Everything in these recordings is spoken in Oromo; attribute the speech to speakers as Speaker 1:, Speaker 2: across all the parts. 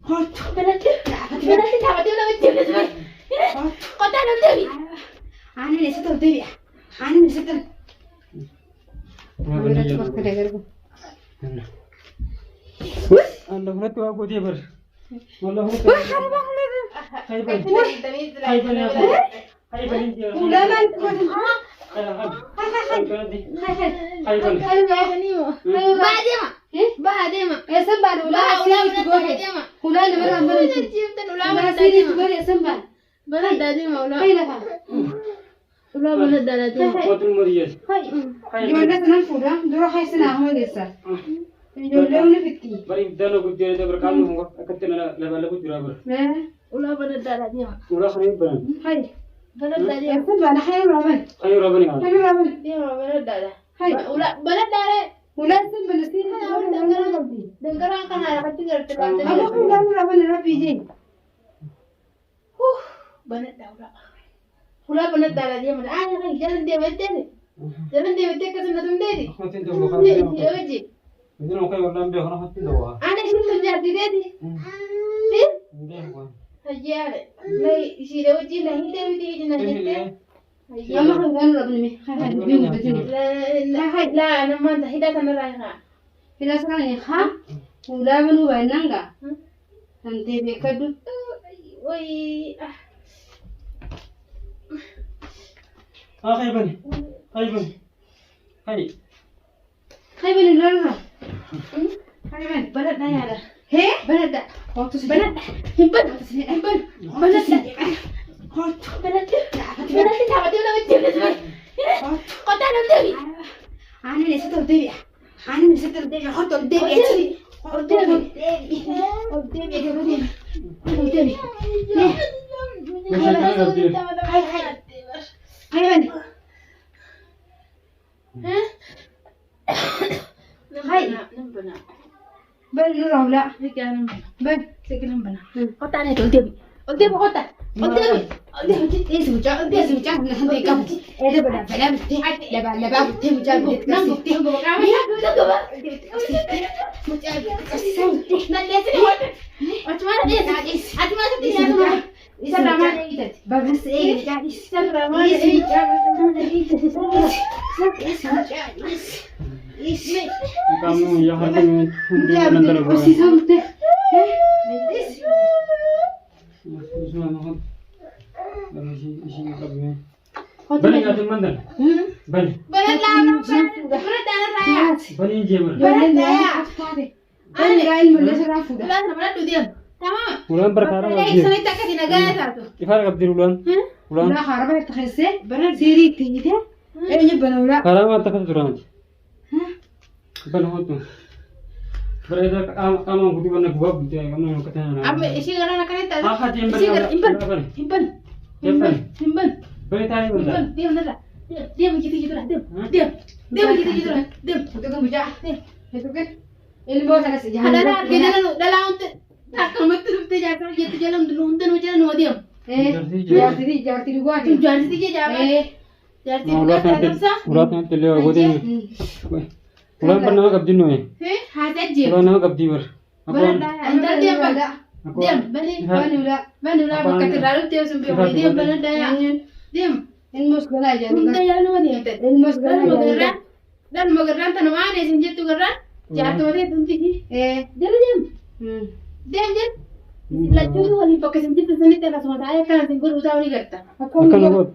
Speaker 1: بلد تعبتي ولا بتجيب قطعنا الدبي أنا لسه الدبي أنا لسه
Speaker 2: Allah hunat wa godiya bar wallah hunat hay bal bari dano gudde de bar kamu ngo akatina la bala bu jura bar
Speaker 1: ولا بلد داري ما
Speaker 2: ura khani ban
Speaker 1: هاي بلد داري
Speaker 3: أنا حيو رابن
Speaker 2: ayo rabani ga
Speaker 3: حيو رابن
Speaker 1: ديما بلد داري
Speaker 3: هاي
Speaker 1: ولا بلد داري
Speaker 3: ولا سب نسيت
Speaker 1: دنگران kan ada kecil
Speaker 3: أبغى
Speaker 1: terlalu
Speaker 3: كل رابن ربي جي
Speaker 1: بلد داري ولا بلد داري dia mana kan jalan dia bete kesana tum dedi
Speaker 2: khatin do khatin
Speaker 1: dia wajib
Speaker 2: idin okay wallah be khana khatin do wa
Speaker 1: ana sih terjadi dedi
Speaker 2: be ko
Speaker 1: هجار لا يصير وجه لا هيدا ودي هنا هيدا
Speaker 3: يا ما كان رابن مي هاي بيوم بتجي
Speaker 1: لا أنا ما أنت هيدا أنا رايحة
Speaker 3: في ناس كان يخا ولا بنو بيننا أنت بكدو
Speaker 1: وي
Speaker 2: hay bani hay
Speaker 3: هاي بنلنا هاي بن
Speaker 1: بلد ده يا ده
Speaker 3: هي
Speaker 1: بلد ده
Speaker 3: بلد
Speaker 1: بلد بلد تعبتي ولا بتجيب قطعنا الدبي
Speaker 3: أنا لسه الدبي أنا لسه الدبي حط الدبي بل نروح لا بل
Speaker 1: قطعنا الدبي قطع
Speaker 3: إيه سوتشا نحن كم إيه ده بنا فلام لبا تيمجا بتكسي بس إيه
Speaker 2: kamu ya hakin hundu nantar ko bani gatin mandan bani
Speaker 1: بلد لا بلد أنا رايح
Speaker 2: bani jemer
Speaker 1: بلد لا
Speaker 3: أنا قايل من ليش رافضة
Speaker 1: بلد بلد ديم تمام
Speaker 2: ulan perkara
Speaker 1: لا يسوي تكتي نجاة تاتو
Speaker 2: ifar gabdir ulan ulan
Speaker 3: لا خرابة تخسي بنا سيري تيجي إيه بنا ولا
Speaker 2: karama takat duran ban hotu berada kamu butuh mana gua butuh kamu katanya
Speaker 1: अब इसी कारण ना करें
Speaker 2: ah
Speaker 1: ताज़ा
Speaker 2: hati yang
Speaker 1: इसी
Speaker 2: bani
Speaker 1: कारण हिम्पन
Speaker 2: bani
Speaker 1: हिम्पन
Speaker 2: Himpun.
Speaker 1: हिम्पन
Speaker 2: bani tadi benda
Speaker 1: हिम्पन दिम नला दिम gitu lah diam gitu lah diam
Speaker 3: itu kan bijak itu kan ilmu sana sih
Speaker 1: ada lah kita dalam untuk tak kamu terus terjadi gitu jalan dulu untuk jalan mau diam
Speaker 3: jadi gua
Speaker 1: tu jalan sih jalan jalan sih
Speaker 2: uratnya telio gode ulan pernah gabdi no
Speaker 1: hasil jam
Speaker 2: ulan nama gabdi ber
Speaker 1: अंदर दिया diam bani bani ulah bukan terlalu tiap sampai diam bani daya diam
Speaker 3: ilmu segala aja
Speaker 1: untuk jalan mau diam
Speaker 3: ilmu segala
Speaker 1: dan mageran tanam aneh senjat tu geran jatuh mati tunti jalan diam diam diam laju tu wali pakai senjat tu sendiri terasa mata ayah kan singgur usah wali kerta
Speaker 2: akan ngot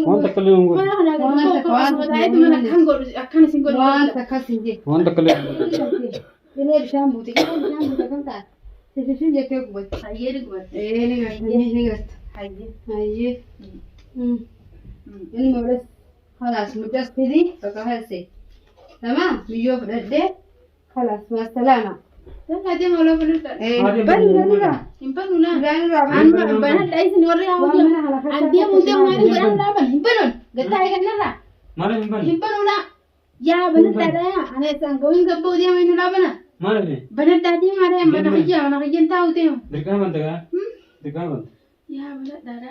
Speaker 2: wan takale ngot
Speaker 1: mana nak kau mata ayah tu mana kan gor akan singgur
Speaker 3: wan takasih
Speaker 2: wan takale
Speaker 3: ini shampoo kan tak sih jadi buat
Speaker 1: ayah tu buat
Speaker 3: ini nggak ayah ini mulai خلاص متأسفين فكهل سي تمام بيجوا بدأ خلاص مع السلامة
Speaker 1: dan ada malah benar
Speaker 3: بنورا
Speaker 1: himpan una
Speaker 3: بنورا
Speaker 1: an banat dai sini warna aku an dia muntah mana geran laban himpan gata ai kan nara
Speaker 2: mana himpan
Speaker 1: himpan una ya banat ada ya ane sang going gabbo dia main laban
Speaker 2: mana ni
Speaker 1: banat tadi mare mana kerja mana kerja tahu teh
Speaker 2: dekat mana dekat dekat mana
Speaker 1: ya banat ada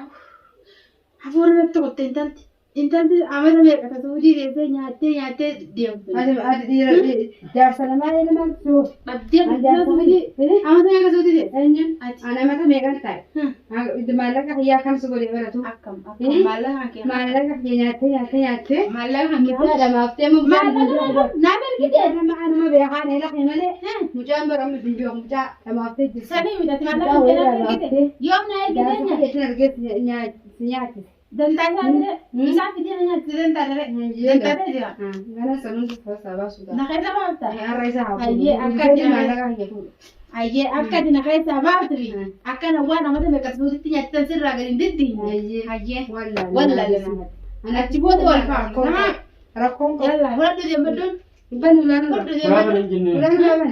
Speaker 1: aku orang tu koten intalli amata meeqa ta suudii deessee nyaattee deemtu.
Speaker 3: Jaarsa namaa nama suuf.
Speaker 1: Dhabdee amata meeqa suudii deesse?
Speaker 3: Ana mata meeqan taa'e. Maallaqa hiyyaa kam si godhee baratu.
Speaker 1: Akkam maallaqa kee.
Speaker 3: Maallaqa hiyyaa nyaattee.
Speaker 1: Maallaqa kee.
Speaker 3: Mucaa lamaaftee mucaa.
Speaker 1: Maallaqa naa beekitee.
Speaker 3: Nama beekaan eela kee malee. Mucaan baramu hin beeku mucaa lamaaftee jirti.
Speaker 1: Sabii midhatti maallaqa kee naa beekitee. Yoom naa eegitee
Speaker 3: nyaate.
Speaker 1: dantaa isaa isaa fidee nyaatti dantaa dare dantaa jira.
Speaker 3: Gana sanuun keessaa baasuudha.
Speaker 1: Na keessa baafta.
Speaker 3: Har'a isaa haa
Speaker 1: Hayyee akka
Speaker 3: maallaqa hiyya fuudha.
Speaker 1: Hayyee akka na keessa baaftu akka na waan amata meeqa suuditti nyaattan sirraa gadi hin diddiin. Hayyee wallaalee. Achi booda wal fa'a.
Speaker 3: Rakkoon qabu.
Speaker 1: Yalla fudhadhu deemaddoon.
Speaker 3: Ban ulaan
Speaker 1: Fudhadhu
Speaker 2: Berapa
Speaker 1: deemaddoon.
Speaker 2: nih jenis?
Speaker 3: ulaan ulaan.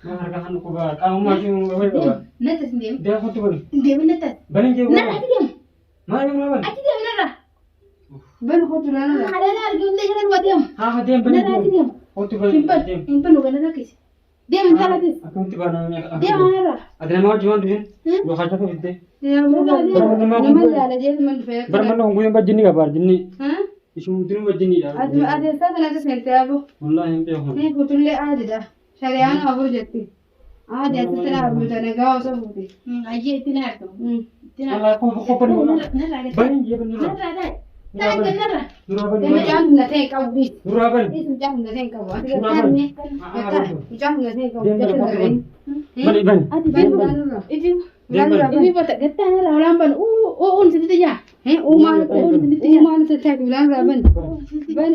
Speaker 2: Harga kan aku bah, kamu masih mau berapa?
Speaker 1: Nattas hin deemu.
Speaker 2: Dia aku tuh bani.
Speaker 1: Hin deemu nattas.
Speaker 2: Bani jauh.
Speaker 1: Narra ati deemu.
Speaker 2: Mana yang berapa?
Speaker 1: Ati deemu narra.
Speaker 3: Ban kootu ulaan ulaan.
Speaker 1: Haadha argi hunda jiran waa deemu.
Speaker 2: Ah, dia bani
Speaker 1: Narra ati
Speaker 2: jauh.
Speaker 1: deemu.
Speaker 2: Oh tuh bani.
Speaker 1: Himpan
Speaker 2: Dia.
Speaker 1: himpan uga narra kisi. Deemu intalatis.
Speaker 2: Aku tuh bani namanya.
Speaker 1: Deemu narra.
Speaker 2: Ada nama cuma tuh. Dua kaca tuh itu.
Speaker 3: Nama jaala jeetu man dhufee.
Speaker 2: Berapa nunggu yang bajini kabar jini?
Speaker 3: Haa?
Speaker 2: Isu mungkin bajini dah.
Speaker 3: Adeemsa kanatti seentee abu.
Speaker 2: Wallah yang dia.
Speaker 3: Ni kutullee aadidha. Shari'aan afur jetti. Aadi asitti na arbuuta nagaa osoo fuute.
Speaker 1: Hayyee itti na argamu. Itti na
Speaker 2: Kalau aku bani.
Speaker 1: narra gadi.
Speaker 2: Bani dia bani.
Speaker 1: Narra dai. Taa'e narra.
Speaker 2: Nurah bani.
Speaker 3: Mucaan humna ta'e qabu biis.
Speaker 2: Nurah bani.
Speaker 3: Biis mucaan humna ta'e qabu. Ati
Speaker 2: Nurah
Speaker 3: gargaarne.
Speaker 2: bani.
Speaker 3: Mucaan humna ta'e qabu.
Speaker 2: Dia
Speaker 3: Jecha
Speaker 2: bani.
Speaker 3: narreen.
Speaker 2: Bani bani.
Speaker 1: Ati
Speaker 3: Ban
Speaker 1: deemu.
Speaker 3: ulaan ulaan.
Speaker 1: Ifi
Speaker 3: Ulaan ulaan.
Speaker 1: ifi bota gattaa narra ulaan banu. Uun sitti jaa.
Speaker 3: Uumaan sitti ulaan ulaan ban. Ban